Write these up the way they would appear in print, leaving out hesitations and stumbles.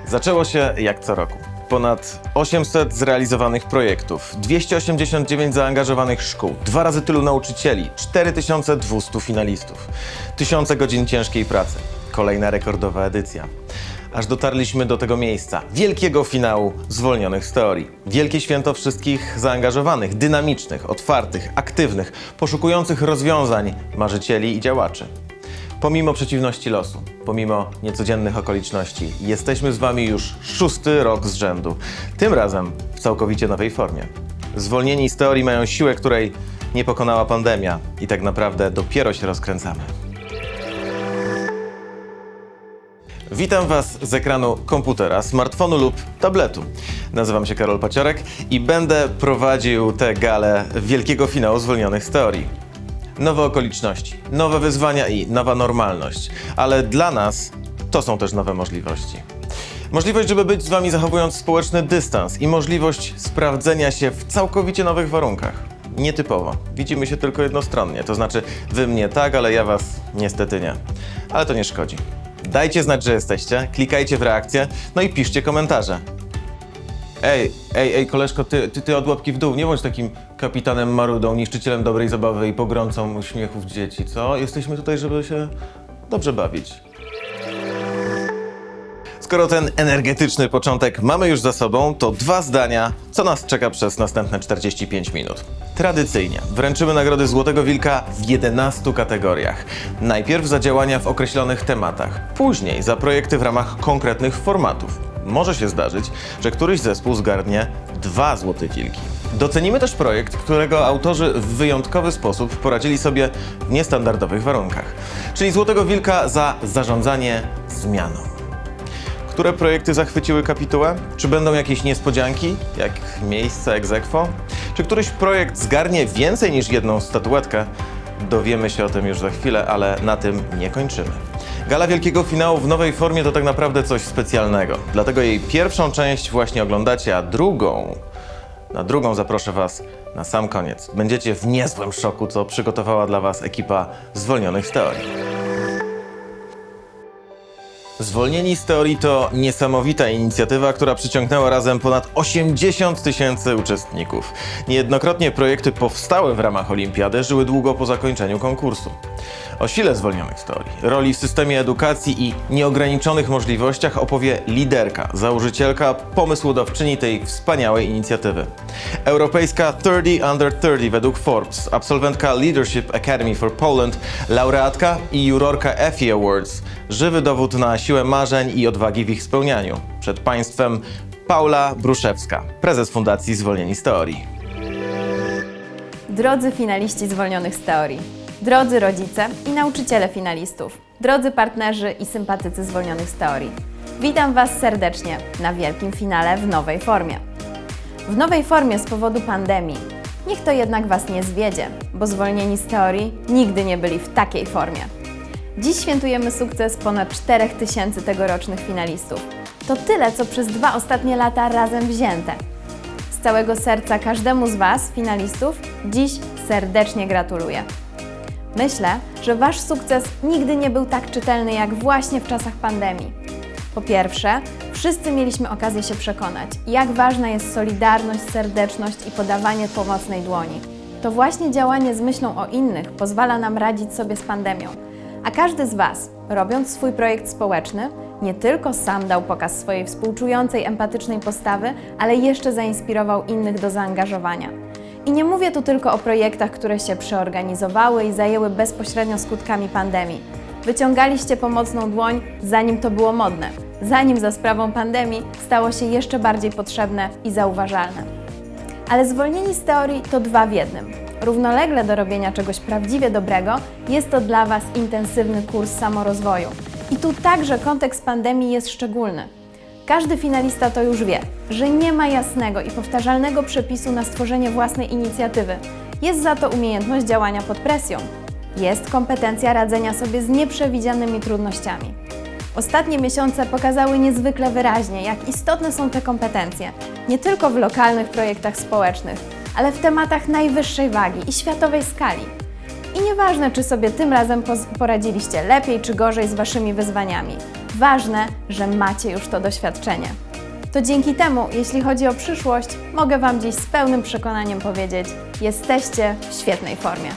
Zaczęło się jak co roku. Ponad 800 zrealizowanych projektów, 289 zaangażowanych szkół, 2 razy tylu nauczycieli, 4200 finalistów, tysiące godzin ciężkiej pracy. Kolejna rekordowa edycja. Aż dotarliśmy do tego miejsca, wielkiego finału zwolnionych z teorii. Wielkie święto wszystkich zaangażowanych, dynamicznych, otwartych, aktywnych, poszukujących rozwiązań, marzycieli i działaczy. Pomimo przeciwności losu, pomimo niecodziennych okoliczności, jesteśmy z Wami już 6. rok z rzędu. Tym razem w całkowicie nowej formie. Zwolnieni z teorii mają siłę, której nie pokonała pandemia i tak naprawdę dopiero się rozkręcamy. Witam Was z ekranu komputera, smartfonu lub tabletu. Nazywam się Karol Paciorek i będę prowadził tę galę wielkiego finału zwolnionych z teorii. Nowe okoliczności, nowe wyzwania i nowa normalność, ale dla nas to są też nowe możliwości. Możliwość, żeby być z Wami zachowując społeczny dystans i możliwość sprawdzenia się w całkowicie nowych warunkach. Nietypowo. Widzimy się tylko jednostronnie, to znaczy Wy mnie tak, ale ja Was niestety nie. Ale to nie szkodzi. Dajcie znać, że jesteście, klikajcie w reakcję, no i piszcie komentarze. Ej, koleżko, ty od łapki w dół, nie bądź takim kapitanem Marudą, niszczycielem dobrej zabawy i pogromcą uśmiechów dzieci, co? Jesteśmy tutaj, żeby się dobrze bawić. Skoro ten energetyczny początek mamy już za sobą, to 2 zdania, co nas czeka przez następne 45 minut. Tradycyjnie wręczymy nagrody Złotego Wilka w 11 kategoriach. Najpierw za działania w określonych tematach, później za projekty w ramach konkretnych formatów. Może się zdarzyć, że któryś zespół zgarnie 2 Złote Wilki. Docenimy też projekt, którego autorzy w wyjątkowy sposób poradzili sobie w niestandardowych warunkach. Czyli Złotego Wilka za zarządzanie zmianą. Które projekty zachwyciły kapitułę? Czy będą jakieś niespodzianki, jak miejsce ex aequo? Czy któryś projekt zgarnie więcej niż 1 statuetkę? Dowiemy się o tym już za chwilę, ale na tym nie kończymy. Gala wielkiego finału w nowej formie to tak naprawdę coś specjalnego. Dlatego jej pierwszą część właśnie oglądacie, a na drugą zaproszę Was na sam koniec. Będziecie w niezłym szoku, co przygotowała dla Was ekipa zwolnionych z teorii. Zwolnieni z teorii to niesamowita inicjatywa, która przyciągnęła razem ponad 80 000 uczestników. Niejednokrotnie projekty powstałe w ramach olimpiady żyły długo po zakończeniu konkursu. O sile zwolnionych z teorii, roli w systemie edukacji i nieograniczonych możliwościach opowie liderka, założycielka, pomysłodawczyni tej wspaniałej inicjatywy. Europejska 30 Under 30 według Forbes, absolwentka Leadership Academy for Poland, laureatka i jurorka Effie Awards. Żywy dowód na siłę marzeń i odwagi w ich spełnianiu. Przed Państwem Paula Bruszewska, prezes Fundacji Zwolnieni z Teorii. Drodzy finaliści zwolnionych z teorii, drodzy rodzice i nauczyciele finalistów, drodzy partnerzy i sympatycy zwolnionych z teorii, witam Was serdecznie na wielkim finale w nowej formie. W nowej formie z powodu pandemii. Niech to jednak Was nie zwiedzie, bo zwolnieni z teorii nigdy nie byli w takiej formie. Dziś świętujemy sukces ponad 4000 tegorocznych finalistów. To tyle, co przez 2 ostatnie lata razem wzięte. Z całego serca każdemu z Was, finalistów, dziś serdecznie gratuluję. Myślę, że Wasz sukces nigdy nie był tak czytelny jak właśnie w czasach pandemii. Po pierwsze, wszyscy mieliśmy okazję się przekonać, jak ważna jest solidarność, serdeczność i podawanie pomocnej dłoni. To właśnie działanie z myślą o innych pozwala nam radzić sobie z pandemią. A każdy z Was, robiąc swój projekt społeczny, nie tylko sam dał pokaz swojej współczującej, empatycznej postawy, ale jeszcze zainspirował innych do zaangażowania. I nie mówię tu tylko o projektach, które się przeorganizowały i zajęły bezpośrednio skutkami pandemii. Wyciągaliście pomocną dłoń, zanim to było modne, zanim za sprawą pandemii stało się jeszcze bardziej potrzebne i zauważalne. Ale zwolnieni z teorii to 2 w 1. Równolegle do robienia czegoś prawdziwie dobrego jest to dla Was intensywny kurs samorozwoju. I tu także kontekst pandemii jest szczególny. Każdy finalista to już wie, że nie ma jasnego i powtarzalnego przepisu na stworzenie własnej inicjatywy. Jest za to umiejętność działania pod presją. Jest kompetencja radzenia sobie z nieprzewidzianymi trudnościami. Ostatnie miesiące pokazały niezwykle wyraźnie, jak istotne są te kompetencje, nie tylko w lokalnych projektach społecznych, ale w tematach najwyższej wagi i światowej skali. I nieważne, czy sobie tym razem poradziliście lepiej czy gorzej z Waszymi wyzwaniami. Ważne, że macie już to doświadczenie. To dzięki temu, jeśli chodzi o przyszłość, mogę Wam dziś z pełnym przekonaniem powiedzieć, jesteście w świetnej formie.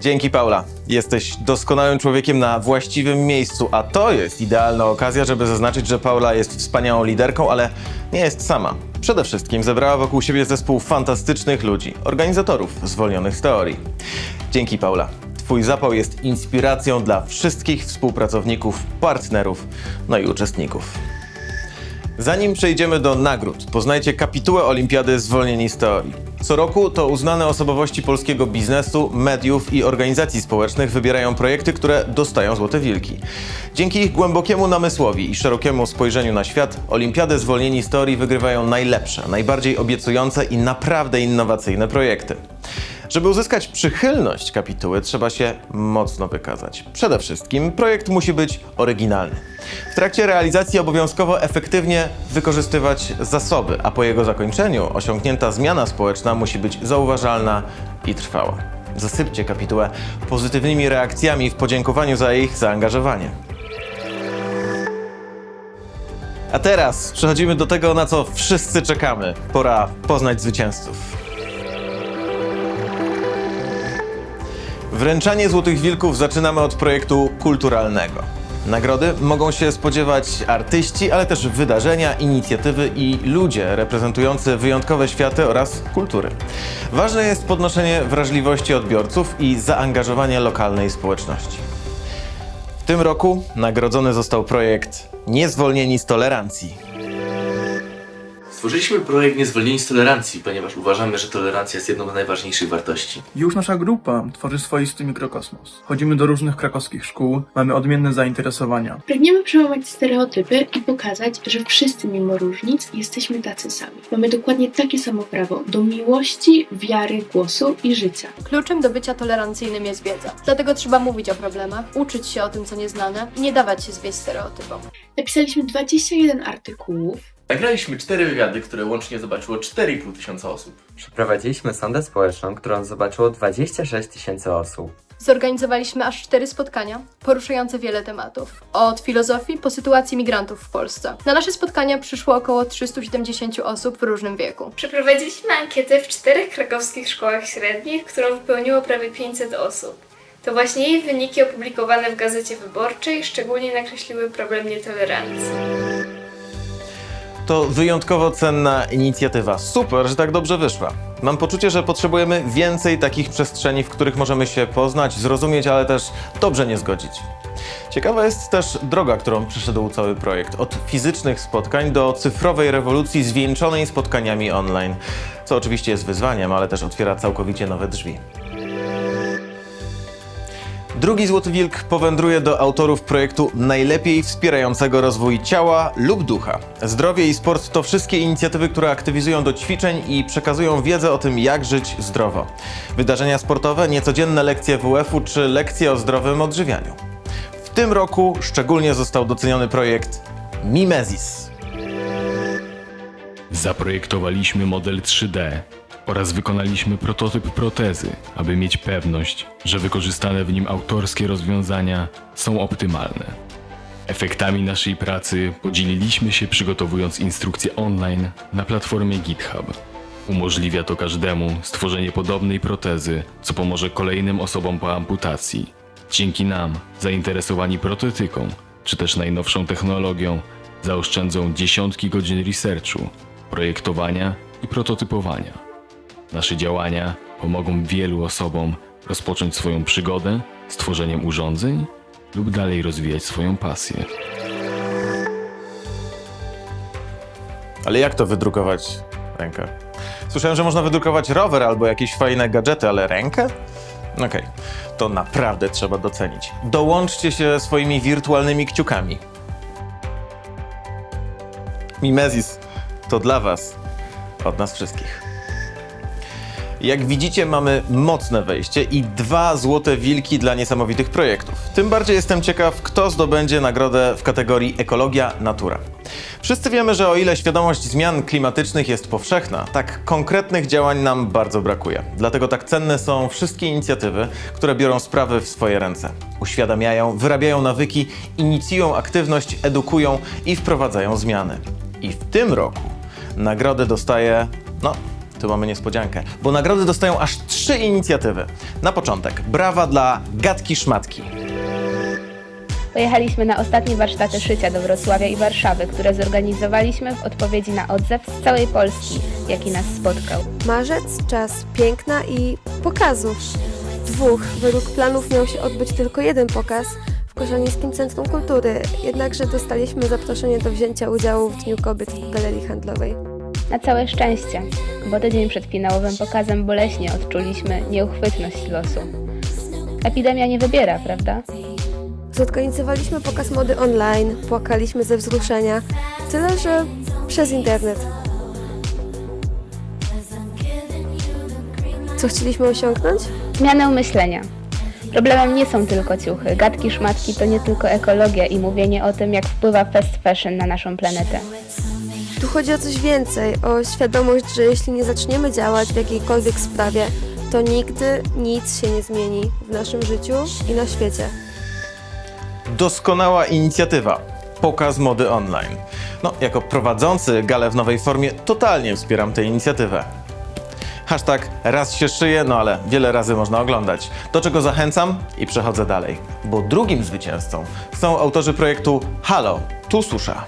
Dzięki, Paula. Jesteś doskonałym człowiekiem na właściwym miejscu, a to jest idealna okazja, żeby zaznaczyć, że Paula jest wspaniałą liderką, ale nie jest sama. Przede wszystkim zebrała wokół siebie zespół fantastycznych ludzi, organizatorów zwolnionych z teorii. Dzięki, Paula. Twój zapał jest inspiracją dla wszystkich współpracowników, partnerów, no i uczestników. Zanim przejdziemy do nagród, poznajcie kapitułę Olimpiady Zwolnieni z Teorii. Co roku to uznane osobowości polskiego biznesu, mediów i organizacji społecznych wybierają projekty, które dostają Złote Wilki. Dzięki ich głębokiemu namysłowi i szerokiemu spojrzeniu na świat, Olimpiadę Zwolnieni z Teorii wygrywają najlepsze, najbardziej obiecujące i naprawdę innowacyjne projekty. Żeby uzyskać przychylność kapituły, trzeba się mocno wykazać. Przede wszystkim projekt musi być oryginalny. W trakcie realizacji obowiązkowo efektywnie wykorzystywać zasoby, a po jego zakończeniu osiągnięta zmiana społeczna musi być zauważalna i trwała. Zasypcie kapitułę pozytywnymi reakcjami w podziękowaniu za ich zaangażowanie. A teraz przechodzimy do tego, na co wszyscy czekamy. Pora poznać zwycięzców. Wręczanie Złotych Wilków zaczynamy od projektu kulturalnego. Nagrody mogą się spodziewać artyści, ale też wydarzenia, inicjatywy i ludzie reprezentujący wyjątkowe światy oraz kultury. Ważne jest podnoszenie wrażliwości odbiorców i zaangażowanie lokalnej społeczności. W tym roku nagrodzony został projekt Niezwolnieni z Tolerancji. Stworzyliśmy projekt Niezwolnieni z Tolerancji, ponieważ uważamy, że tolerancja jest jedną z najważniejszych wartości. Już nasza grupa tworzy swoisty mikrokosmos. Chodzimy do różnych krakowskich szkół, mamy odmienne zainteresowania. Pragniemy przełamać stereotypy i pokazać, że wszyscy mimo różnic jesteśmy tacy sami. Mamy dokładnie takie samo prawo do miłości, wiary, głosu i życia. Kluczem do bycia tolerancyjnym jest wiedza. Dlatego trzeba mówić o problemach, uczyć się o tym, co nieznane i nie dawać się zwieść stereotypom. Napisaliśmy 21 artykułów. Nagraliśmy 4 wywiady, które łącznie zobaczyło 4,5 tysiąca osób. Przeprowadziliśmy sondę społeczną, którą zobaczyło 26 000 osób. Zorganizowaliśmy aż 4 spotkania, poruszające wiele tematów. Od filozofii po sytuację migrantów w Polsce. Na nasze spotkania przyszło około 370 osób w różnym wieku. Przeprowadziliśmy ankietę w 4 krakowskich szkołach średnich, którą wypełniło prawie 500 osób. To właśnie jej wyniki opublikowane w Gazecie Wyborczej szczególnie nakreśliły problem nietolerancji. To wyjątkowo cenna inicjatywa. Super, że tak dobrze wyszła. Mam poczucie, że potrzebujemy więcej takich przestrzeni, w których możemy się poznać, zrozumieć, ale też dobrze nie zgodzić. Ciekawa jest też droga, którą przeszedł cały projekt. Od fizycznych spotkań do cyfrowej rewolucji zwieńczonej spotkaniami online. Co oczywiście jest wyzwaniem, ale też otwiera całkowicie nowe drzwi. Drugi Złoty Wilk powędruje do autorów projektu najlepiej wspierającego rozwój ciała lub ducha. Zdrowie i sport to wszystkie inicjatywy, które aktywizują do ćwiczeń i przekazują wiedzę o tym, jak żyć zdrowo. Wydarzenia sportowe, niecodzienne lekcje WF-u czy lekcje o zdrowym odżywianiu. W tym roku szczególnie został doceniony projekt Mimezis. Zaprojektowaliśmy model 3D oraz wykonaliśmy prototyp protezy, aby mieć pewność, że wykorzystane w nim autorskie rozwiązania są optymalne. Efektami naszej pracy podzieliliśmy się, przygotowując instrukcje online na platformie GitHub. Umożliwia to każdemu stworzenie podobnej protezy, co pomoże kolejnym osobom po amputacji. Dzięki nam zainteresowani protetyką, czy też najnowszą technologią, zaoszczędzą dziesiątki godzin researchu, projektowania i prototypowania. Nasze działania pomogą wielu osobom rozpocząć swoją przygodę z tworzeniem urządzeń lub dalej rozwijać swoją pasję. Ale jak to wydrukować rękę? Słyszałem, że można wydrukować rower albo jakieś fajne gadżety, ale rękę? Okej, to naprawdę trzeba docenić. Dołączcie się swoimi wirtualnymi kciukami. Mimezis to dla Was od nas wszystkich. Jak widzicie, mamy mocne wejście i 2 złote wilki dla niesamowitych projektów. Tym bardziej jestem ciekaw, kto zdobędzie nagrodę w kategorii Ekologia, Natura. Wszyscy wiemy, że o ile świadomość zmian klimatycznych jest powszechna, tak konkretnych działań nam bardzo brakuje. Dlatego tak cenne są wszystkie inicjatywy, które biorą sprawy w swoje ręce. Uświadamiają, wyrabiają nawyki, inicjują aktywność, edukują i wprowadzają zmiany. I w tym roku nagrodę dostaje... tu mamy niespodziankę, bo nagrody dostają aż 3 inicjatywy. Na początek, brawa dla Gatki Szmatki. Pojechaliśmy na ostatnie warsztaty szycia do Wrocławia i Warszawy, które zorganizowaliśmy w odpowiedzi na odzew z całej Polski, jaki nas spotkał. Marzec, czas piękna i pokazów. 2. Według planów miał się odbyć tylko 1 pokaz w Koszalińskim Centrum Kultury, jednakże dostaliśmy zaproszenie do wzięcia udziału w Dniu Kobiet w Galerii Handlowej. Na całe szczęście, bo tydzień przed finałowym pokazem boleśnie odczuliśmy nieuchwytność losu. Epidemia nie wybiera, prawda? Zorganizowaliśmy pokaz mody online, płakaliśmy ze wzruszenia, tyle że przez internet. Co chcieliśmy osiągnąć? Zmianę myślenia. Problemem nie są tylko ciuchy. Gatki szmatki to nie tylko ekologia i mówienie o tym, jak wpływa fast fashion na naszą planetę. Tu chodzi o coś więcej, o świadomość, że jeśli nie zaczniemy działać w jakiejkolwiek sprawie, to nigdy nic się nie zmieni w naszym życiu i na świecie. Doskonała inicjatywa. Pokaz mody online. Jako prowadzący galę w nowej formie totalnie wspieram tę inicjatywę. Hashtag raz się szyje, ale wiele razy można oglądać. Do czego zachęcam i przechodzę dalej. Bo drugim zwycięzcą są autorzy projektu Halo, tu susza.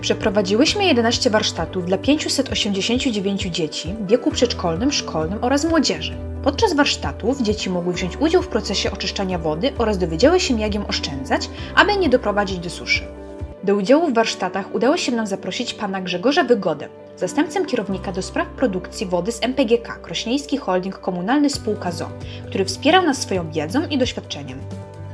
Przeprowadziłyśmy 11 warsztatów dla 589 dzieci w wieku przedszkolnym, szkolnym oraz młodzieży. Podczas warsztatów dzieci mogły wziąć udział w procesie oczyszczania wody oraz dowiedziały się, jak ją oszczędzać, aby nie doprowadzić do suszy. Do udziału w warsztatach udało się nam zaprosić pana Grzegorza Wygodę, zastępcę kierownika do spraw produkcji wody z MPGK, Krośnieński Holding Komunalny Spółka ZOO, który wspierał nas swoją wiedzą i doświadczeniem.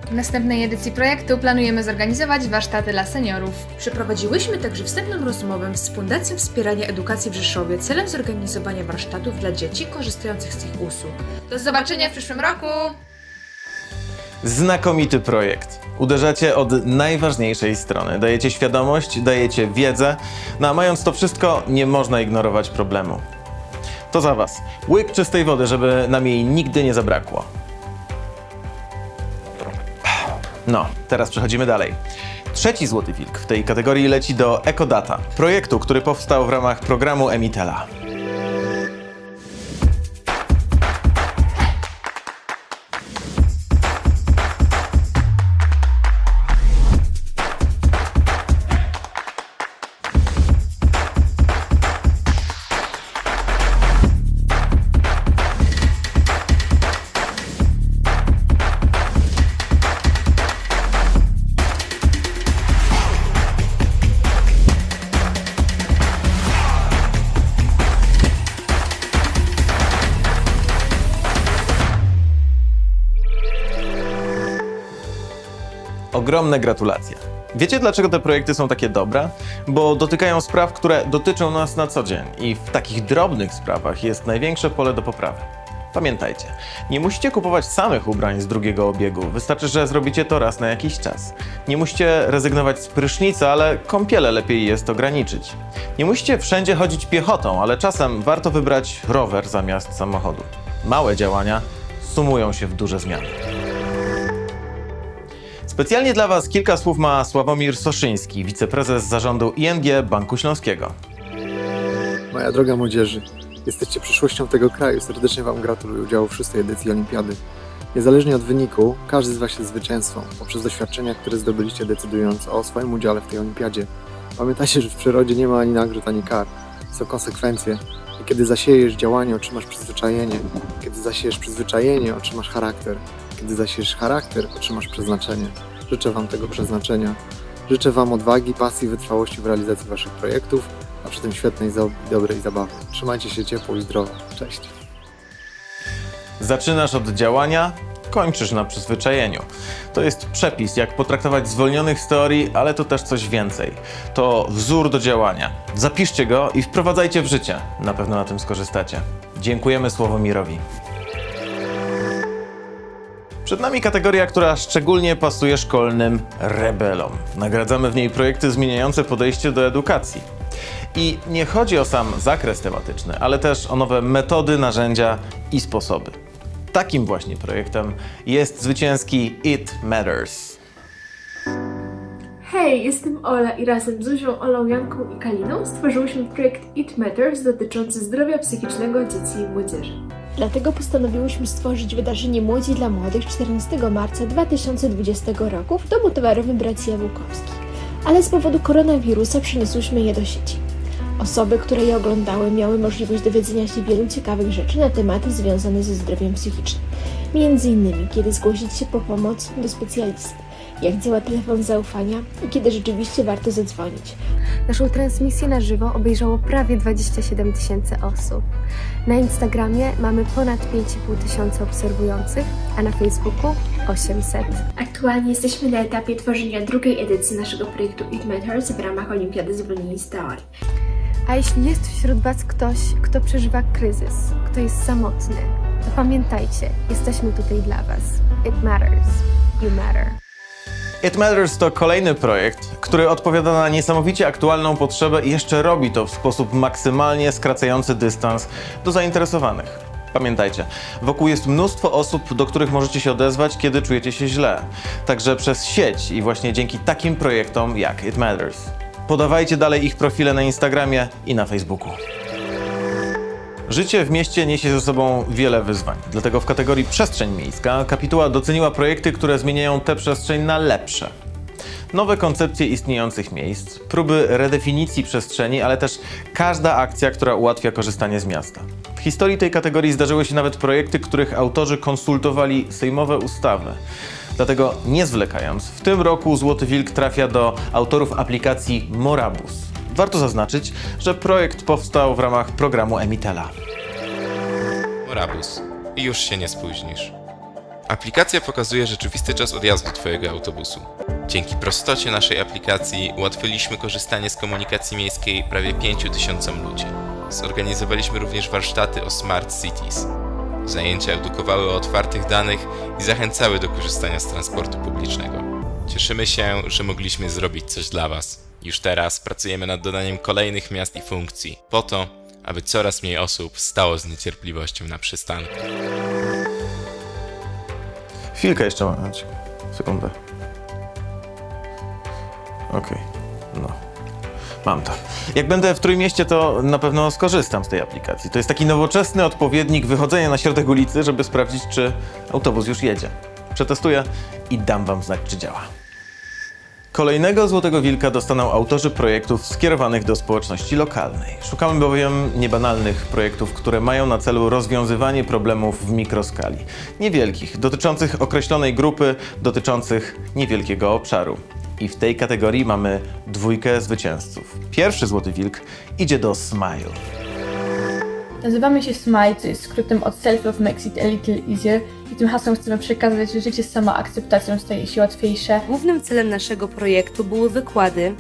W następnej edycji projektu planujemy zorganizować warsztaty dla seniorów. Przeprowadziłyśmy także wstępną rozmowę z Fundacją Wspierania Edukacji w Rzeszowie celem zorganizowania warsztatów dla dzieci korzystających z ich usług. Do zobaczenia w przyszłym roku! Znakomity projekt. Uderzacie od najważniejszej strony. Dajecie świadomość, dajecie wiedzę, a mając to wszystko, nie można ignorować problemu. To za was. Łyk czystej wody, żeby nam jej nigdy nie zabrakło. Teraz przechodzimy dalej. 3. złoty wilk w tej kategorii leci do Ekodata, projektu, który powstał w ramach programu Emitela. Ogromne gratulacje. Wiecie, dlaczego te projekty są takie dobre? Bo dotykają spraw, które dotyczą nas na co dzień i w takich drobnych sprawach jest największe pole do poprawy. Pamiętajcie, nie musicie kupować samych ubrań z drugiego obiegu, wystarczy, że zrobicie to raz na jakiś czas. Nie musicie rezygnować z prysznica, ale kąpiele lepiej jest ograniczyć. Nie musicie wszędzie chodzić piechotą, ale czasem warto wybrać rower zamiast samochodu. Małe działania sumują się w duże zmiany. Specjalnie dla Was kilka słów ma Sławomir Soszyński, wiceprezes zarządu ING Banku Śląskiego. Moja droga młodzieży, jesteście przyszłością tego kraju. Serdecznie Wam gratuluję udziału w 6. edycji Olimpiady. Niezależnie od wyniku, każdy z Was jest zwycięzcą poprzez doświadczenia, które zdobyliście, decydując o swoim udziale w tej olimpiadzie. Pamiętajcie, że w przyrodzie nie ma ani nagród, ani kar. Są konsekwencje. I kiedy zasiejesz działanie, otrzymasz przyzwyczajenie. Kiedy zasiejesz przyzwyczajenie, otrzymasz charakter. Kiedy zasiejesz charakter, otrzymasz przeznaczenie. Życzę Wam tego przeznaczenia. Życzę Wam odwagi, pasji, wytrwałości w realizacji Waszych projektów, a przy tym świetnej, dobrej zabawy. Trzymajcie się ciepło i zdrowo. Cześć. Zaczynasz od działania, kończysz na przyzwyczajeniu. To jest przepis, jak potraktować zwolnionych z teorii, ale to też coś więcej. To wzór do działania. Zapiszcie go i wprowadzajcie w życie. Na pewno na tym skorzystacie. Dziękujemy Sławomirowi. Przed nami kategoria, która szczególnie pasuje szkolnym rebelom. Nagradzamy w niej projekty zmieniające podejście do edukacji. I nie chodzi o sam zakres tematyczny, ale też o nowe metody, narzędzia i sposoby. Takim właśnie projektem jest zwycięski It Matters. Hej, jestem Ola i razem z Zuzią, Olą, Janką i Kaliną stworzyłyśmy projekt It Matters dotyczący zdrowia psychicznego dzieci i młodzieży. Dlatego postanowiłyśmy stworzyć wydarzenie Młodzi dla Młodych 14 marca 2020 roku w Domu Towarowym Braci Jabłkowskich. Ale z powodu koronawirusa przeniosłyśmy je do sieci. Osoby, które je oglądały, miały możliwość dowiedzenia się wielu ciekawych rzeczy na tematy związane ze zdrowiem psychicznym. Między innymi, kiedy zgłosić się po pomoc do specjalisty, jak działa telefon zaufania i kiedy rzeczywiście warto zadzwonić. Naszą transmisję na żywo obejrzało prawie 27 000 osób. Na Instagramie mamy ponad 5,5 tysiąca obserwujących, a na Facebooku 800. Aktualnie jesteśmy na etapie tworzenia drugiej edycji naszego projektu It Matters w ramach Olimpiady Zwolnieni z Teorii. A jeśli jest wśród Was ktoś, kto przeżywa kryzys, kto jest samotny, to pamiętajcie, jesteśmy tutaj dla Was. It matters. You matter. It Matters to kolejny projekt, który odpowiada na niesamowicie aktualną potrzebę i jeszcze robi to w sposób maksymalnie skracający dystans do zainteresowanych. Pamiętajcie, wokół jest mnóstwo osób, do których możecie się odezwać, kiedy czujecie się źle. Także przez sieć i właśnie dzięki takim projektom jak It Matters. Podawajcie dalej ich profile na Instagramie i na Facebooku. Życie w mieście niesie ze sobą wiele wyzwań, dlatego w kategorii przestrzeń miejska kapituła doceniła projekty, które zmieniają tę przestrzeń na lepsze. Nowe koncepcje istniejących miejsc, próby redefinicji przestrzeni, ale też każda akcja, która ułatwia korzystanie z miasta. W historii tej kategorii zdarzyły się nawet projekty, których autorzy konsultowali sejmowe ustawy. Dlatego nie zwlekając, w tym roku Złoty Wilk trafia do autorów aplikacji Morabus. Warto zaznaczyć, że projekt powstał w ramach programu Emitela. Morabus. I już się nie spóźnisz. Aplikacja pokazuje rzeczywisty czas odjazdu Twojego autobusu. Dzięki prostocie naszej aplikacji ułatwiliśmy korzystanie z komunikacji miejskiej prawie 5000 ludzi. Zorganizowaliśmy również warsztaty o Smart Cities. Zajęcia edukowały o otwartych danych i zachęcały do korzystania z transportu publicznego. Cieszymy się, że mogliśmy zrobić coś dla Was. Już teraz pracujemy nad dodaniem kolejnych miast i funkcji, po to, aby coraz mniej osób stało z niecierpliwością na przystanku. Chwilkę jeszcze mam. Sekundę. Okej, no. Mam to. Jak będę w Trójmieście, to na pewno skorzystam z tej aplikacji. To jest taki nowoczesny odpowiednik wychodzenia na środek ulicy, żeby sprawdzić, czy autobus już jedzie. Przetestuję i dam Wam znać, czy działa. Kolejnego Złotego Wilka dostaną autorzy projektów skierowanych do społeczności lokalnej. Szukamy bowiem niebanalnych projektów, które mają na celu rozwiązywanie problemów w mikroskali. Niewielkich, dotyczących określonej grupy, dotyczących niewielkiego obszaru. I w tej kategorii mamy 2 zwycięzców. Pierwszy Złoty Wilk idzie do Smile. Nazywamy się Smile, co jest skrótem od Self-Love Makes It a Little Easier i tym hasłem chcemy przekazać, że życie z samoakceptacją staje się łatwiejsze. Głównym celem naszego projektu były wykłady.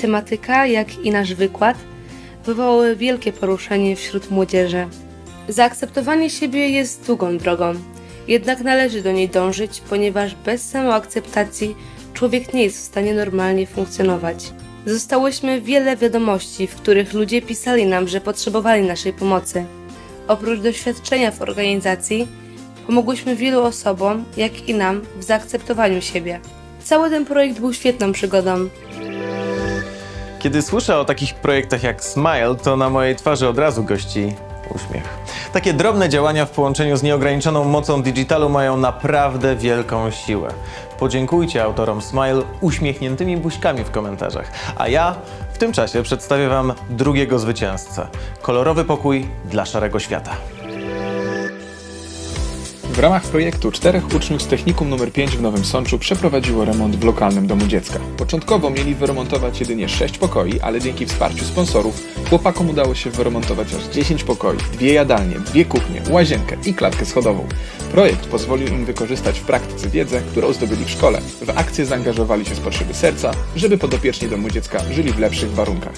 Tematyka, jak i nasz wykład, wywołały wielkie poruszenie wśród młodzieży. Zaakceptowanie siebie jest długą drogą, jednak należy do niej dążyć, ponieważ bez samoakceptacji człowiek nie jest w stanie normalnie funkcjonować. Dostałyśmy wiele wiadomości, w których ludzie pisali nam, że potrzebowali naszej pomocy. Oprócz doświadczenia w organizacji, pomogłyśmy wielu osobom, jak i nam, w zaakceptowaniu siebie. Cały ten projekt był świetną przygodą. Kiedy słyszę o takich projektach jak Smile, to na mojej twarzy od razu gości uśmiech. Takie drobne działania w połączeniu z nieograniczoną mocą digitalu mają naprawdę wielką siłę. Podziękujcie autorom Smile uśmiechniętymi buźkami w komentarzach. A ja w tym czasie przedstawię Wam drugiego zwycięzcę. Kolorowy pokój dla szarego świata. W ramach projektu 4 uczniów z Technikum nr 5 w Nowym Sączu przeprowadziło remont w lokalnym domu dziecka. Początkowo mieli wyremontować jedynie 6 pokoi, ale dzięki wsparciu sponsorów chłopakom udało się wyremontować aż 10 pokoi, 2 jadalnie, 2 kuchnie, łazienkę i klatkę schodową. Projekt pozwolił im wykorzystać w praktyce wiedzę, którą zdobyli w szkole. W akcję zaangażowali się z potrzeby serca, żeby podopieczni domu dziecka żyli w lepszych warunkach.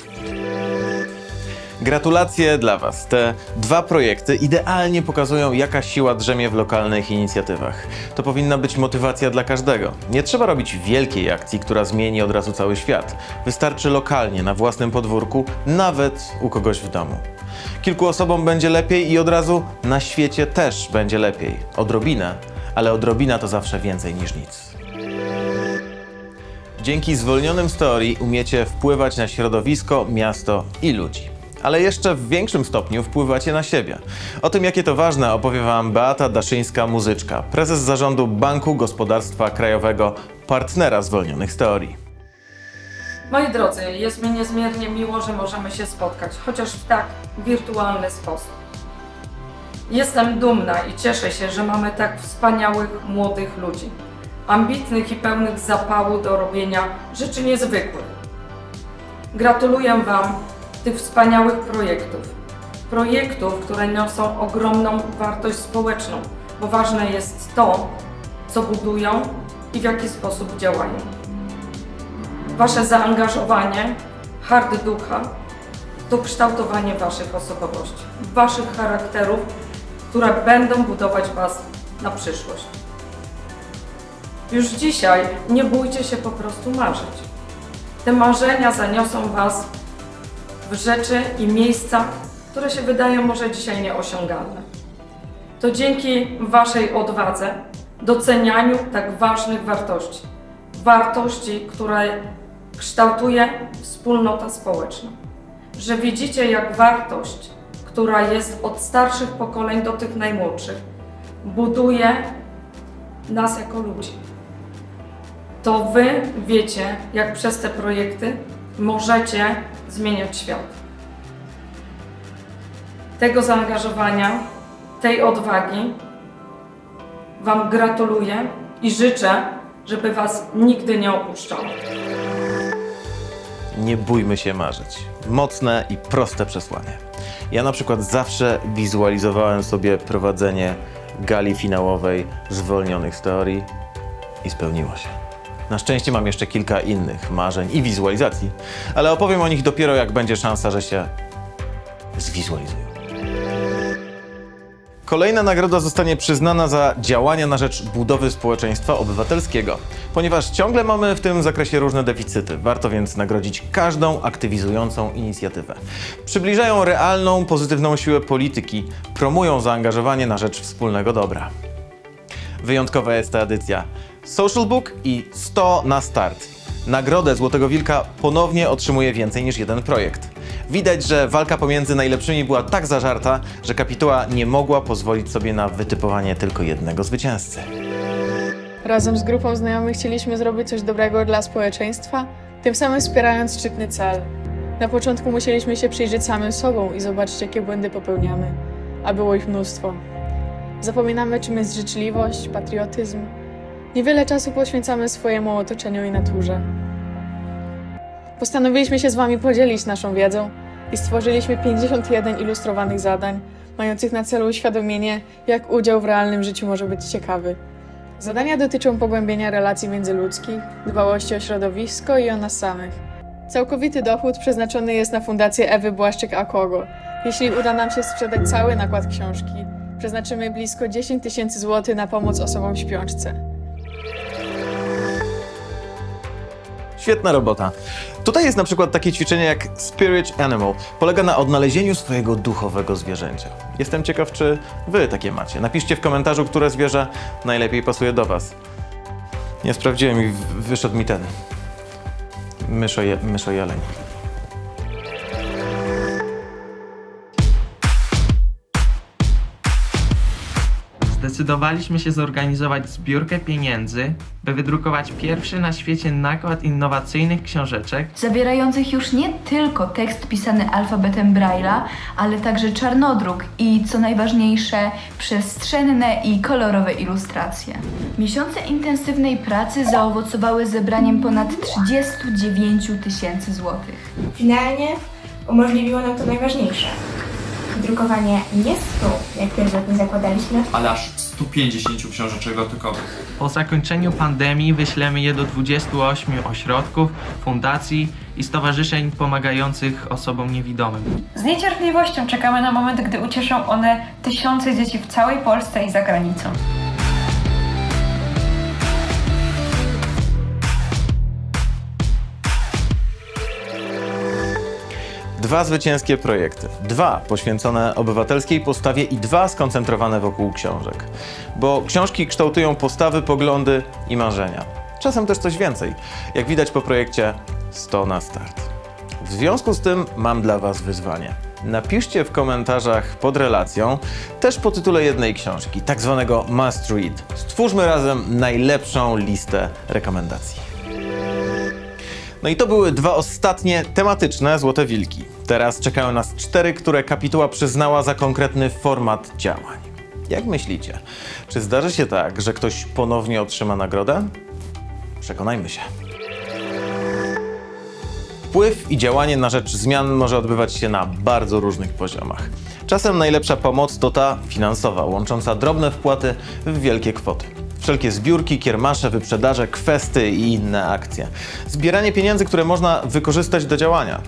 Gratulacje dla Was. Te 2 projekty idealnie pokazują, jaka siła drzemie w lokalnych inicjatywach. To powinna być motywacja dla każdego. Nie trzeba robić wielkiej akcji, która zmieni od razu cały świat. Wystarczy lokalnie, na własnym podwórku, nawet u kogoś w domu. Kilku osobom będzie lepiej i od razu na świecie też będzie lepiej. Odrobinę, ale odrobina to zawsze więcej niż nic. Dzięki zwolnionym z teorii umiecie wpływać na środowisko, miasto i ludzi. Ale jeszcze w większym stopniu wpływacie na siebie. O tym, jakie to ważne, opowie Wam Beata Daszyńska-Muzyczka, prezes zarządu Banku Gospodarstwa Krajowego, partnera zwolnionych z teorii. Moi drodzy, jest mi niezmiernie miło, że możemy się spotkać, chociaż w tak wirtualny sposób. Jestem dumna i cieszę się, że mamy tak wspaniałych, młodych ludzi, ambitnych i pełnych zapału do robienia rzeczy niezwykłych. Gratuluję Wam tych wspaniałych projektów, które niosą ogromną wartość społeczną, bo ważne jest to, co budują i w jaki sposób działają. Wasze zaangażowanie, hard ducha, to kształtowanie Waszych osobowości, Waszych charakterów, które będą budować Was na przyszłość. Już dzisiaj nie bójcie się po prostu marzyć. Te marzenia zaniosą Was w rzeczy i miejsca, które się wydają może dzisiaj nieosiągalne. To dzięki Waszej odwadze, docenianiu tak ważnych wartości. Wartości, które kształtuje wspólnota społeczna. Że widzicie, jak wartość, która jest od starszych pokoleń do tych najmłodszych, buduje nas jako ludzi. To Wy wiecie, jak przez te projekty możecie zmieniać świat. Tego zaangażowania, tej odwagi Wam gratuluję i życzę, żeby Was nigdy nie opuszczał. Nie bójmy się marzyć. Mocne i proste przesłanie. Ja na przykład zawsze wizualizowałem sobie prowadzenie gali finałowej zwolnionych z teorii i spełniło się. Na szczęście mam jeszcze kilka innych marzeń i wizualizacji, ale opowiem o nich dopiero, jak będzie szansa, że się zwizualizują. Kolejna nagroda zostanie przyznana za działania na rzecz budowy społeczeństwa obywatelskiego. Ponieważ ciągle mamy w tym zakresie różne deficyty, warto więc nagrodzić każdą aktywizującą inicjatywę. Przybliżają realną, pozytywną siłę polityki, promują zaangażowanie na rzecz wspólnego dobra. Wyjątkowa jest ta edycja. Social Book i 100 na start. Nagrodę Złotego Wilka ponownie otrzymuje więcej niż jeden projekt. Widać, że walka pomiędzy najlepszymi była tak zażarta, że kapituła nie mogła pozwolić sobie na wytypowanie tylko jednego zwycięzcy. Razem z grupą znajomych chcieliśmy zrobić coś dobrego dla społeczeństwa, tym samym wspierając szczytny cel. Na początku musieliśmy się przyjrzeć samym sobą i zobaczyć, jakie błędy popełniamy, a było ich mnóstwo. Zapominamy, czym jest życzliwość, patriotyzm. Niewiele czasu poświęcamy swojemu otoczeniu i naturze. Postanowiliśmy się z Wami podzielić naszą wiedzą i stworzyliśmy 51 ilustrowanych zadań, mających na celu uświadomienie, jak udział w realnym życiu może być ciekawy. Zadania dotyczą pogłębienia relacji międzyludzkich, dbałości o środowisko i o nas samych. Całkowity dochód przeznaczony jest na Fundację Ewy Błaszczyk-Akogo. Jeśli uda nam się sprzedać cały nakład książki, przeznaczymy blisko 10 000 złotych na pomoc osobom w śpiączce. Świetna robota. Tutaj jest na przykład takie ćwiczenie jak Spirit Animal. Polega na odnalezieniu swojego duchowego zwierzęcia. Jestem ciekaw, czy Wy takie macie. Napiszcie w komentarzu, które zwierzę najlepiej pasuje do Was. Nie sprawdziłem i wyszedł mi ten myszojeleń. Zdecydowaliśmy się zorganizować zbiórkę pieniędzy, by wydrukować pierwszy na świecie nakład innowacyjnych książeczek, zawierających już nie tylko tekst pisany alfabetem Braille'a, ale także czarnodruk i, co najważniejsze, przestrzenne i kolorowe ilustracje. Miesiące intensywnej pracy zaowocowały zebraniem ponad 39 000 złotych. Finalnie umożliwiło nam to najważniejsze. wydrukowanie nie 100, jak pierwotnie zakładaliśmy, ale aż 150 książeczek dotykowych. Po zakończeniu pandemii wyślemy je do 28 ośrodków, fundacji i stowarzyszeń pomagających osobom niewidomym. Z niecierpliwością czekamy na moment, gdy ucieszą one tysiące dzieci w całej Polsce i za granicą. Dwa zwycięskie projekty. Dwa poświęcone obywatelskiej postawie i dwa skoncentrowane wokół książek. Bo książki kształtują postawy, poglądy i marzenia. Czasem też coś więcej. Jak widać po projekcie 100 na start. W związku z tym mam dla Was wyzwanie. Napiszcie w komentarzach pod relacją, też po tytule jednej książki, tak zwanego must read. Stwórzmy razem najlepszą listę rekomendacji. No i to były dwa ostatnie tematyczne Złote Wilki. Teraz czekają nas 4, które kapituła przyznała za konkretny format działań. Jak myślicie, czy zdarzy się tak, że ktoś ponownie otrzyma nagrodę? Przekonajmy się. Wpływ i działanie na rzecz zmian może odbywać się na bardzo różnych poziomach. Czasem najlepsza pomoc to ta finansowa, łącząca drobne wpłaty w wielkie kwoty. Wszelkie zbiórki, kiermasze, wyprzedaże, kwesty i inne akcje. Zbieranie pieniędzy, które można wykorzystać do działania.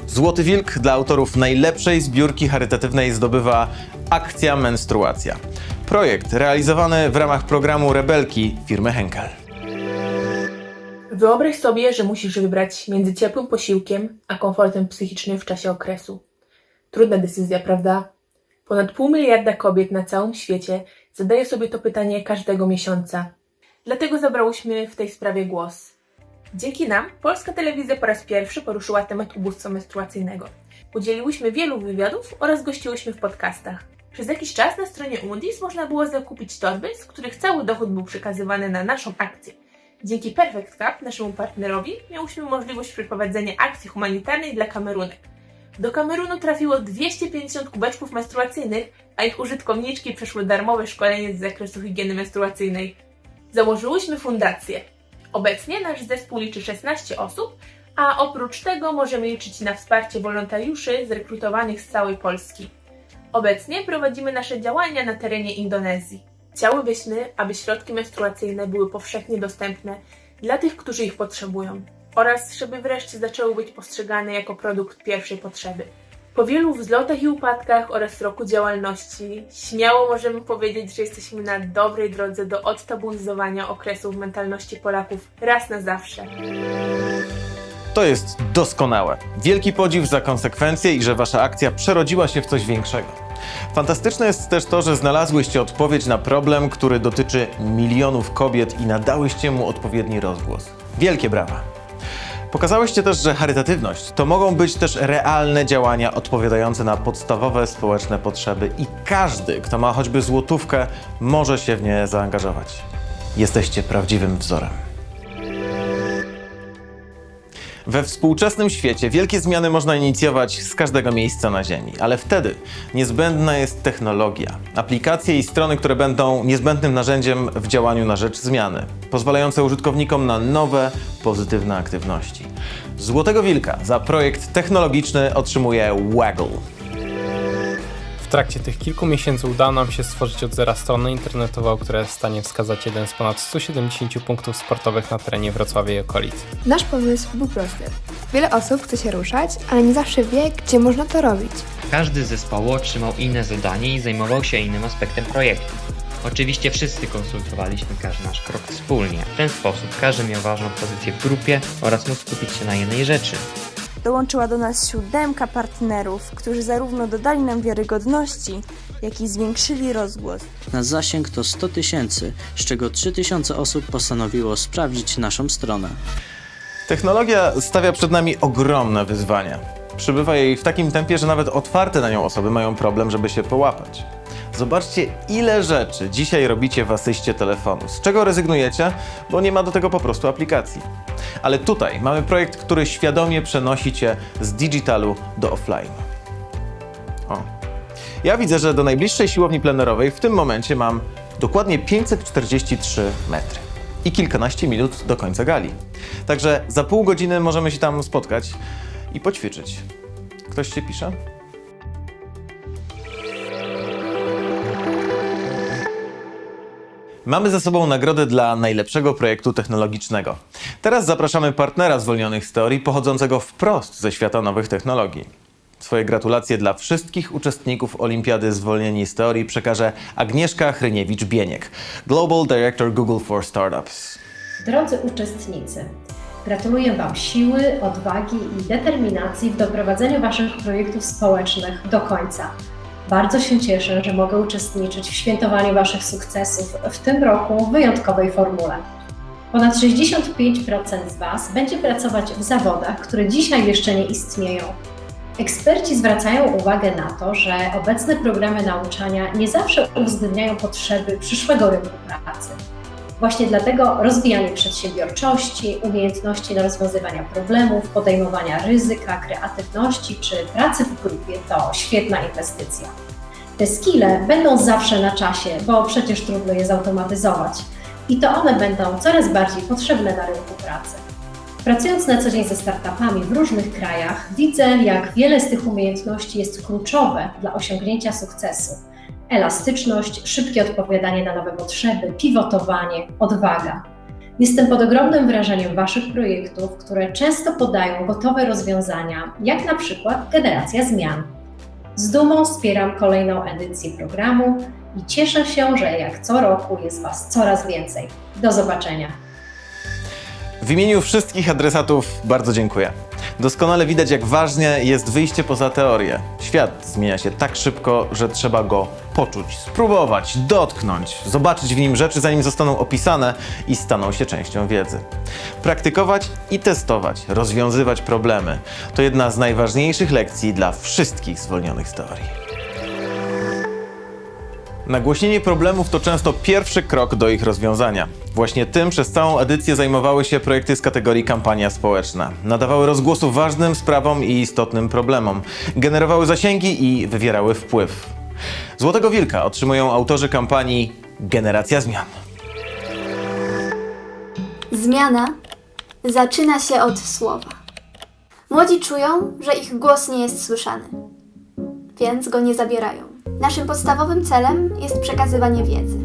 Złoty Wilk dla autorów najlepszej zbiórki charytatywnej zdobywa Akcja Menstruacja. Projekt realizowany w ramach programu Rebelki firmy Henkel. Wyobraź sobie, że musisz wybrać między ciepłym posiłkiem a komfortem psychicznym w czasie okresu. Trudna decyzja, prawda? Ponad 500 miliarda kobiet na całym świecie zadaje sobie to pytanie każdego miesiąca. Dlatego zabrałyśmy w tej sprawie głos. Dzięki nam polska telewizja po raz pierwszy poruszyła temat ubóstwa menstruacyjnego. Udzieliłyśmy wielu wywiadów oraz gościłyśmy w podcastach. Przez jakiś czas na stronie Undis można było zakupić torby, z których cały dochód był przekazywany na naszą akcję. Dzięki Perfect Cup, naszemu partnerowi, miałyśmy możliwość przeprowadzenia akcji humanitarnej dla Kamerunek. Do Kamerunu trafiło 250 kubeczków menstruacyjnych, a ich użytkowniczki przeszły darmowe szkolenie z zakresu higieny menstruacyjnej. Założyłyśmy fundację. Obecnie nasz zespół liczy 16 osób, a oprócz tego możemy liczyć na wsparcie wolontariuszy zrekrutowanych z całej Polski. Obecnie prowadzimy nasze działania na terenie Indonezji. Chciałybyśmy, aby środki menstruacyjne były powszechnie dostępne dla tych, którzy ich potrzebują, oraz żeby wreszcie zaczęły być postrzegane jako produkt pierwszej potrzeby. Po wielu wzlotach i upadkach oraz roku działalności śmiało możemy powiedzieć, że jesteśmy na dobrej drodze do odtabuizowania okresu w mentalności Polaków raz na zawsze. To jest doskonałe. Wielki podziw za konsekwencje i że Wasza akcja przerodziła się w coś większego. Fantastyczne jest też to, że znalazłyście odpowiedź na problem, który dotyczy milionów kobiet i nadałyście mu odpowiedni rozgłos. Wielkie brawa! Pokazałyście też, że charytatywność to mogą być też realne działania odpowiadające na podstawowe społeczne potrzeby i każdy, kto ma choćby złotówkę, może się w nie zaangażować. Jesteście prawdziwym wzorem. We współczesnym świecie wielkie zmiany można inicjować z każdego miejsca na Ziemi, ale wtedy niezbędna jest technologia, aplikacje i strony, które będą niezbędnym narzędziem w działaniu na rzecz zmiany, pozwalające użytkownikom na nowe, pozytywne aktywności. Złotego Wilka za projekt technologiczny otrzymuje Waggle. W trakcie tych kilku miesięcy udało nam się stworzyć od zera stronę internetową, która jest w stanie wskazać jeden z ponad 170 punktów sportowych na terenie Wrocławia i okolic. Nasz pomysł był prosty. Wiele osób chce się ruszać, ale nie zawsze wie, gdzie można to robić. Każdy z zespołu otrzymał inne zadanie i zajmował się innym aspektem projektu. Oczywiście wszyscy konsultowaliśmy każdy nasz krok wspólnie. W ten sposób każdy miał ważną pozycję w grupie oraz mógł skupić się na jednej rzeczy. Dołączyła do nas 7 partnerów, którzy zarówno dodali nam wiarygodności, jak i zwiększyli rozgłos. Nasz zasięg to 100 000, z czego 3000 osób postanowiło sprawdzić naszą stronę. Technologia stawia przed nami ogromne wyzwania. Przybywa jej w takim tempie, że nawet otwarte na nią osoby mają problem, żeby się połapać. Zobaczcie, ile rzeczy dzisiaj robicie w asyście telefonu. Z czego rezygnujecie, bo nie ma do tego po prostu aplikacji. Ale tutaj mamy projekt, który świadomie przenosi Cię z digitalu do offline. O. Ja widzę, że do najbliższej siłowni plenerowej w tym momencie mam dokładnie 543 metry i kilkanaście minut do końca gali. Także za pół godziny możemy się tam spotkać i poćwiczyć. Ktoś się pisze? Mamy za sobą nagrodę dla najlepszego projektu technologicznego. Teraz zapraszamy partnera zwolnionych z teorii pochodzącego wprost ze świata nowych technologii. Swoje gratulacje dla wszystkich uczestników Olimpiady Zwolnieni z Teorii przekaże Agnieszka Hryniewicz-Bieniek, Global Director Google for Startups. Drodzy uczestnicy, gratuluję Wam siły, odwagi i determinacji w doprowadzeniu Waszych projektów społecznych do końca. Bardzo się cieszę, że mogę uczestniczyć w świętowaniu Waszych sukcesów w tym roku w wyjątkowej formule. Ponad 65% z Was będzie pracować w zawodach, które dzisiaj jeszcze nie istnieją. Eksperci zwracają uwagę na to, że obecne programy nauczania nie zawsze uwzględniają potrzeby przyszłego rynku pracy. Właśnie dlatego rozwijanie przedsiębiorczości, umiejętności do rozwiązywania problemów, podejmowania ryzyka, kreatywności czy pracy w grupie to świetna inwestycja. Te skille będą zawsze na czasie, bo przecież trudno je zautomatyzować i to one będą coraz bardziej potrzebne na rynku pracy. Pracując na co dzień ze startupami w różnych krajach, widzę, jak wiele z tych umiejętności jest kluczowe dla osiągnięcia sukcesu. Elastyczność, szybkie odpowiadanie na nowe potrzeby, pivotowanie, odwaga. Jestem pod ogromnym wrażeniem Waszych projektów, które często podają gotowe rozwiązania, jak na przykład generacja zmian. Z dumą wspieram kolejną edycję programu i cieszę się, że jak co roku jest Was coraz więcej. Do zobaczenia! W imieniu wszystkich adresatów bardzo dziękuję. Doskonale widać, jak ważne jest wyjście poza teorię. Świat zmienia się tak szybko, że trzeba go poczuć, spróbować, dotknąć, zobaczyć w nim rzeczy, zanim zostaną opisane i staną się częścią wiedzy. Praktykować i testować, rozwiązywać problemy to jedna z najważniejszych lekcji dla wszystkich zwolnionych z teorii. Nagłośnienie problemów to często pierwszy krok do ich rozwiązania. Właśnie tym przez całą edycję zajmowały się projekty z kategorii kampania społeczna. Nadawały rozgłosu ważnym sprawom i istotnym problemom, generowały zasięgi i wywierały wpływ. Złotego Wilka otrzymują autorzy kampanii Generacja Zmian. Zmiana zaczyna się od słowa. Młodzi czują, że ich głos nie jest słyszany, więc go nie zabierają. Naszym podstawowym celem jest przekazywanie wiedzy.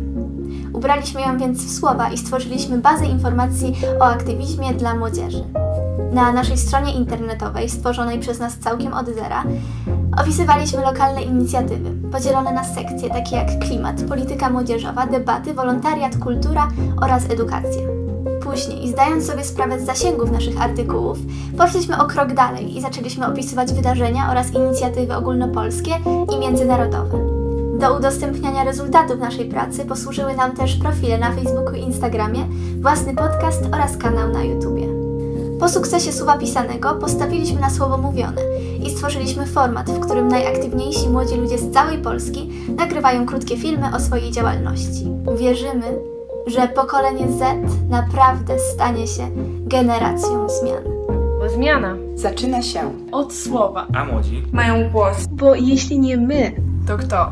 Ubraliśmy ją więc w słowa i stworzyliśmy bazę informacji o aktywizmie dla młodzieży. Na naszej stronie internetowej, stworzonej przez nas całkiem od zera, opisywaliśmy lokalne inicjatywy, podzielone na sekcje takie jak klimat, polityka młodzieżowa, debaty, wolontariat, kultura oraz edukacja. Później, zdając sobie sprawę z zasięgów naszych artykułów, poszliśmy o krok dalej i zaczęliśmy opisywać wydarzenia oraz inicjatywy ogólnopolskie i międzynarodowe. Do udostępniania rezultatów naszej pracy posłużyły nam też profile na Facebooku i Instagramie, własny podcast oraz kanał na YouTubie. Po sukcesie słowa pisanego postawiliśmy na słowo mówione i stworzyliśmy format, w którym najaktywniejsi młodzi ludzie z całej Polski nagrywają krótkie filmy o swojej działalności. Wierzymy, że pokolenie Z naprawdę stanie się generacją zmian. Bo zmiana zaczyna się od słowa. A młodzi Mają głos. Bo jeśli nie my, to kto?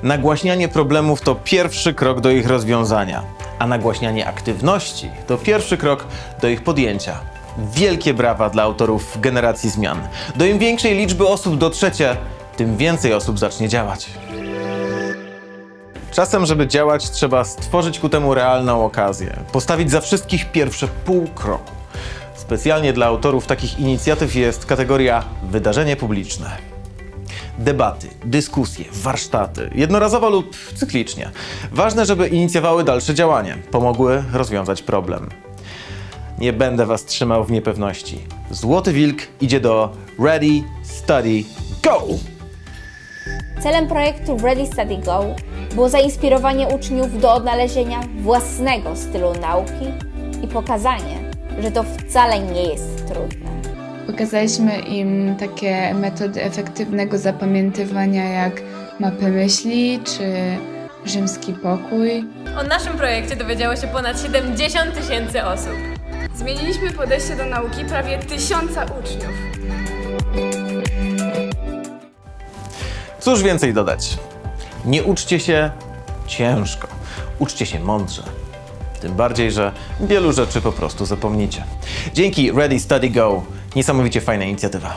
Nagłaśnianie problemów to pierwszy krok do ich rozwiązania, a nagłaśnianie aktywności to pierwszy krok do ich podjęcia. Wielkie brawa dla autorów Generacji Zmian. Do im większej liczby osób dotrzecie, tym więcej osób zacznie działać. Czasem, żeby działać, trzeba stworzyć ku temu realną okazję, postawić za wszystkich pierwsze pół kroku. Specjalnie dla autorów takich inicjatyw jest kategoria wydarzenie publiczne. Debaty, dyskusje, warsztaty, jednorazowo lub cyklicznie. Ważne, żeby inicjowały dalsze działanie, pomogły rozwiązać problem. Nie będę Was trzymał w niepewności. Złoty Wilk idzie do Ready, Study, Go! Celem projektu Ready, Study, Go było zainspirowanie uczniów do odnalezienia własnego stylu nauki i pokazanie, że to wcale nie jest trudne. Pokazaliśmy im takie metody efektywnego zapamiętywania jak mapy myśli czy rzymski pokój. O naszym projekcie dowiedziało się ponad 70 000 osób. Zmieniliśmy podejście do nauki prawie 1000 uczniów. Cóż więcej dodać? Nie uczcie się ciężko, uczcie się mądrze. Tym bardziej, że wielu rzeczy po prostu zapomnicie. Dzięki Ready, Study, Go! Niesamowicie fajna inicjatywa.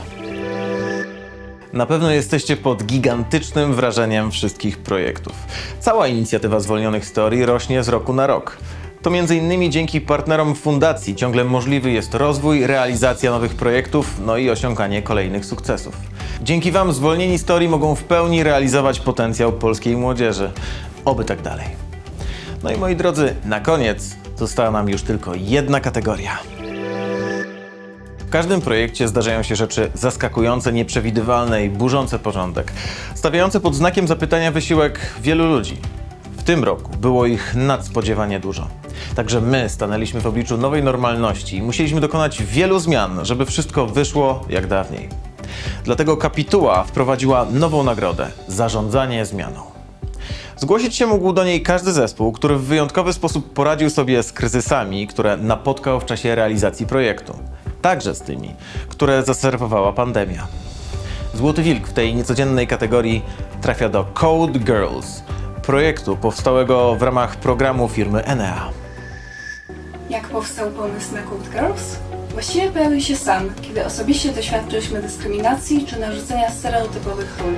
Na pewno jesteście pod gigantycznym wrażeniem wszystkich projektów. Cała inicjatywa Zwolnionych z Teorii rośnie z roku na rok. To m.in. dzięki partnerom fundacji ciągle możliwy jest rozwój, realizacja nowych projektów, no i osiąganie kolejnych sukcesów. Dzięki Wam Zwolnieni z Teorii mogą w pełni realizować potencjał polskiej młodzieży. Oby tak dalej. No i moi drodzy, na koniec została nam już tylko jedna kategoria. W każdym projekcie zdarzają się rzeczy zaskakujące, nieprzewidywalne i burzące porządek, stawiające pod znakiem zapytania wysiłek wielu ludzi. W tym roku było ich nadspodziewanie dużo. Także my stanęliśmy w obliczu nowej normalności i musieliśmy dokonać wielu zmian, żeby wszystko wyszło jak dawniej. Dlatego Kapituła wprowadziła nową nagrodę – zarządzanie zmianą. Zgłosić się mógł do niej każdy zespół, który w wyjątkowy sposób poradził sobie z kryzysami, które napotkał w czasie realizacji projektu. Także z tymi, które zaserwowała pandemia. Złoty Wilk w tej niecodziennej kategorii trafia do Code Girls, projektu powstałego w ramach programu firmy Enea. Jak powstał pomysł na Code Girls? Właściwie pojawił się sam, kiedy osobiście doświadczyliśmy dyskryminacji czy narzucenia stereotypowych ról.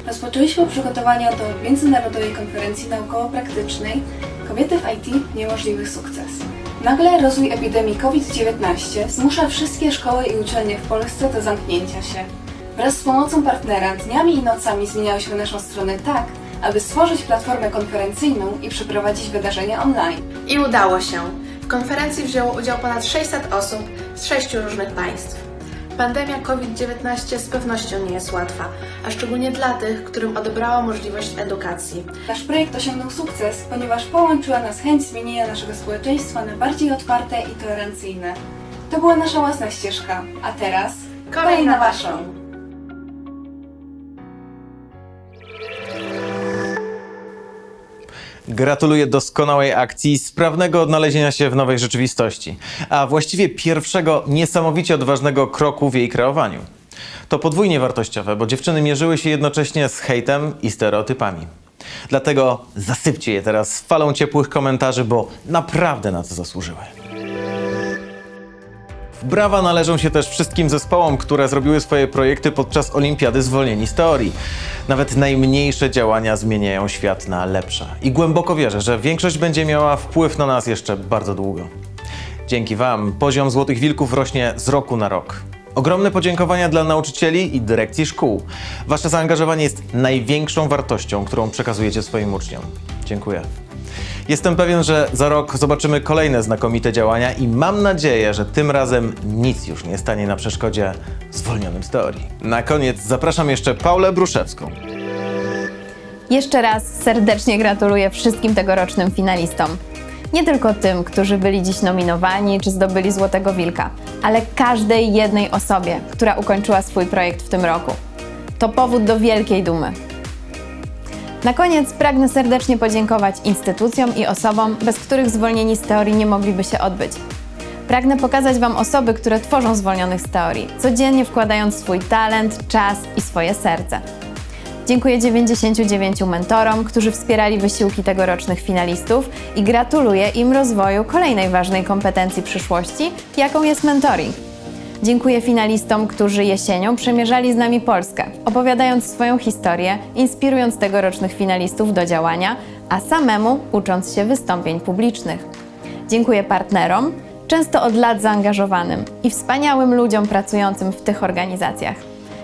Rozpoczęliśmy przygotowania do międzynarodowej konferencji naukowo-praktycznej Kobiety w IT – niemożliwy sukces. Nagle rozwój epidemii COVID-19 zmusza wszystkie szkoły i uczelnie w Polsce do zamknięcia się. Wraz z pomocą partnera dniami i nocami zmieniałyśmy naszą stronę tak, aby stworzyć platformę konferencyjną i przeprowadzić wydarzenia online. I udało się. W konferencji wzięło udział ponad 600 osób z 6 różnych państw. Pandemia COVID-19 z pewnością nie jest łatwa, a szczególnie dla tych, którym odebrała możliwość edukacji. Nasz projekt osiągnął sukces, ponieważ połączyła nas chęć zmienienia naszego społeczeństwa na bardziej otwarte i tolerancyjne. To była nasza własna ścieżka, a teraz kolej na Waszą! Gratuluję doskonałej akcji, sprawnego odnalezienia się w nowej rzeczywistości, a właściwie pierwszego niesamowicie odważnego kroku w jej kreowaniu. To podwójnie wartościowe, bo dziewczyny mierzyły się jednocześnie z hejtem i stereotypami. Dlatego zasypcie je teraz falą ciepłych komentarzy, bo naprawdę na to zasłużyły. Brawa należą się też wszystkim zespołom, które zrobiły swoje projekty podczas Olimpiady Zwolnieni z Teorii. Nawet najmniejsze działania zmieniają świat na lepsze. I głęboko wierzę, że większość będzie miała wpływ na nas jeszcze bardzo długo. Dzięki Wam poziom Złotych Wilków rośnie z roku na rok. Ogromne podziękowania dla nauczycieli i dyrekcji szkół. Wasze zaangażowanie jest największą wartością, którą przekazujecie swoim uczniom. Dziękuję. Jestem pewien, że za rok zobaczymy kolejne znakomite działania i mam nadzieję, że tym razem nic już nie stanie na przeszkodzie Zwolnionym z Teorii. Na koniec zapraszam jeszcze Paulę Bruszewską. Jeszcze raz serdecznie gratuluję wszystkim tegorocznym finalistom. Nie tylko tym, którzy byli dziś nominowani czy zdobyli Złotego Wilka, ale każdej jednej osobie, która ukończyła swój projekt w tym roku. To powód do wielkiej dumy. Na koniec pragnę serdecznie podziękować instytucjom i osobom, bez których Zwolnieni z Teorii nie mogliby się odbyć. Pragnę pokazać Wam osoby, które tworzą Zwolnionych z Teorii, codziennie wkładając swój talent, czas i swoje serce. Dziękuję 99 mentorom, którzy wspierali wysiłki tegorocznych finalistów i gratuluję im rozwoju kolejnej ważnej kompetencji przyszłości, jaką jest mentoring. Dziękuję finalistom, którzy jesienią przemierzali z nami Polskę, opowiadając swoją historię, inspirując tegorocznych finalistów do działania, a samemu ucząc się wystąpień publicznych. Dziękuję partnerom, często od lat zaangażowanym i wspaniałym ludziom pracującym w tych organizacjach.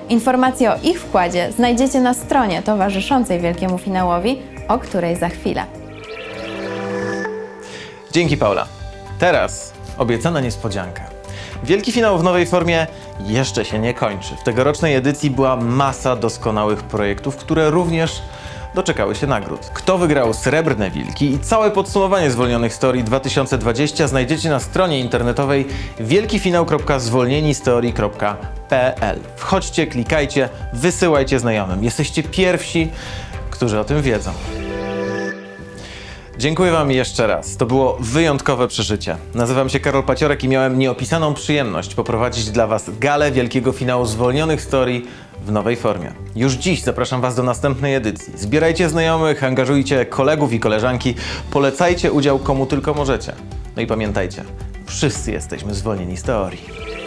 Informacje o ich wkładzie znajdziecie na stronie towarzyszącej wielkiemu finałowi, o której za chwilę. Dzięki Paula. Teraz obiecana niespodzianka. Wielki finał w nowej formie jeszcze się nie kończy. W tegorocznej edycji była masa doskonałych projektów, które również doczekały się nagród. Kto wygrał Srebrne Wilki i całe podsumowanie Zwolnionych z Teorii 2020 znajdziecie na stronie internetowej wielkifinał.zwolnienisteorii.pl. Wchodźcie, klikajcie, wysyłajcie znajomym. Jesteście pierwsi, którzy o tym wiedzą. Dziękuję Wam jeszcze raz. To było wyjątkowe przeżycie. Nazywam się Karol Paciorek i miałem nieopisaną przyjemność poprowadzić dla Was galę wielkiego finału Zwolnionych z Teorii w nowej formie. Już dziś zapraszam Was do następnej edycji. Zbierajcie znajomych, angażujcie kolegów i koleżanki, polecajcie udział komu tylko możecie. No i pamiętajcie, wszyscy jesteśmy zwolnieni z teorii.